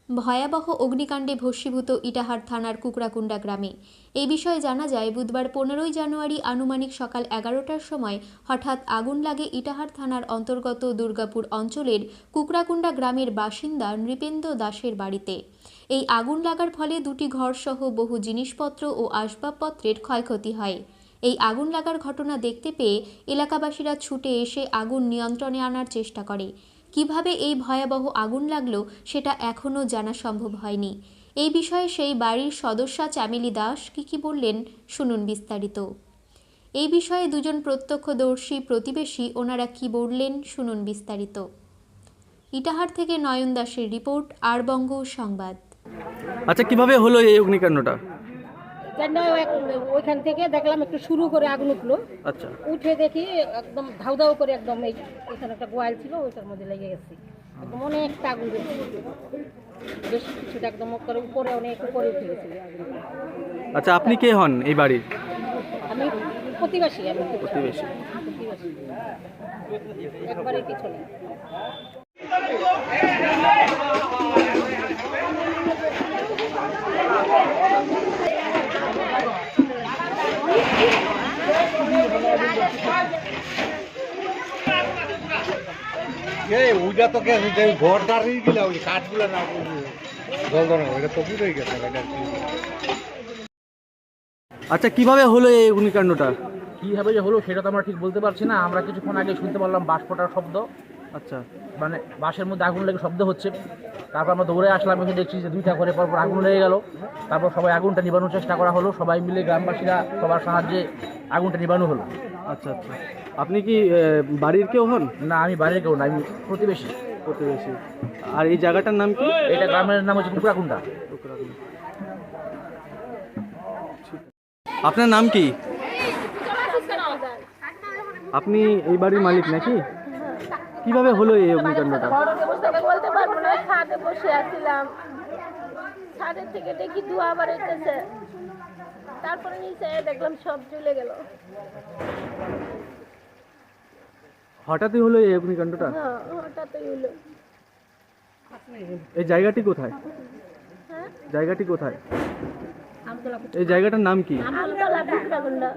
ভয়াবহ অগ্নিকাণ্ডে ভস্মীভূত ইটাহার থানার কুকড়াকুণ্ডা গ্রামে। এই বিষয়ে জানা যায়, বুধবার 15ই জানুয়ারি আনুমানিক সকাল 11টার সময় হঠাৎ আগুন লাগে ইটাহার থানার অন্তর্গত দুর্গাপুর অঞ্চলের কুকড়াকুণ্ডা গ্রামের বাসিন্দা নৃপেন্দ্র দাসের বাড়িতে। এই আগুন লাগার ফলে দুটি ঘরসহ বহু জিনিসপত্র ও আসবাবপত্রের ক্ষয়ক্ষতি হয়। এই আগুন লাগার ঘটনা দেখতে পেয়ে এলাকাবাসীরা ছুটে এসে আগুন নিয়ন্ত্রণে আনার চেষ্টা করে। কিভাবে এই ভয়াবহ আগুন লাগলো সেটা এখনও জানা সম্ভব হয়নি। এই বিষয়ে সেই বাড়ির সদস্যা চামেলি দাস কি বললেন শুনুন বিস্তারিত। এই বিষয়ে দুজন প্রত্যক্ষদর্শী প্রতিবেশী ওনারা কি বললেন শুনুন বিস্তারিত। ইটাহার থেকে নয়ন দাসের রিপোর্ট, আরবঙ্গ সংবাদ। আচ্ছা, কিভাবে হলো এই অগ্নিকাণ্ডটা? ওইখান থেকে দেখলাম একটু শুরু করে আগুন উঠলো। আচ্ছা, উঠে দেখি একদম ধাউ ধাউ করে একদম এখানে একটা গোয়াল ছিল, ওইটার মধ্যে লেগে গেছে। একদম অনেকটা আগুন বেশ কিছুটা একদম উপরে অনেক উপরে উঠে গেছিল আগুনটা। আচ্ছা, আপনি কে হন এই বাড়ির? আমি প্রতিবেশী। প্রতিবেশী। একবারে পিছনে। ওইটা তো গেছে ঘর দাঁড়িয়ে গেলে ওই কাঠগুলো না জল ধরে ওইটা তো পুরোই গেছে। আচ্ছা, কিভাবে হলো এই অগ্নিকাণ্ডটা? কীভাবে যে হলো সেটা তো আমরা ঠিক বলতে পারছি না। আমরা কিছুক্ষণ আগে শুনতে পারলাম বাঁশ ফোটার শব্দ। আচ্ছা, মানে বাঁশের মধ্যে আগুন লেগে শব্দ হচ্ছে। তারপর আমরা দৌড়ে আসলাম, এসে দেখছি যে 2টা ঘরে পরপর আগুন লেগে গেল। তারপর সবাই আগুনটা নিবানোর চেষ্টা করা হলো, সবাই মিলে গ্রামবাসীরা সবার সাহায্যে আগুনটা নিবানো হলো। আচ্ছা আচ্ছা, আপনি কি বাড়ির কেউ হন? না, আমি বাইরের কেউ না, আমি প্রতিবেশী। প্রতিবেশী। আর এই জায়গাটার নাম কি? এটা গ্রামের নাম হচ্ছে কুকড়াকুণ্ডা। আপনার নাম কি? আপনি এই বাড়ির মালিক নাকি? কিভাবে হলো এই অগ্নিকাণ্ডটা? বলতে পারবো না। ছাদে বসে আছিলাম, ছাদের থেকে দেখি ধোঁয়া বেরোতেছে, তারপরে নিচে দেখলাম সব জ্বলে গেল। হঠাৎই হলো এই অগ্নিকাণ্ডটা? হ্যাঁ, হঠাৎই হলো। এই জায়গাটি কোথায়? হ্যাঁ, জায়গাটি কোথায়? এই জায়গাটার নাম কি? আমতলা কুকড়াকুণ্ডা।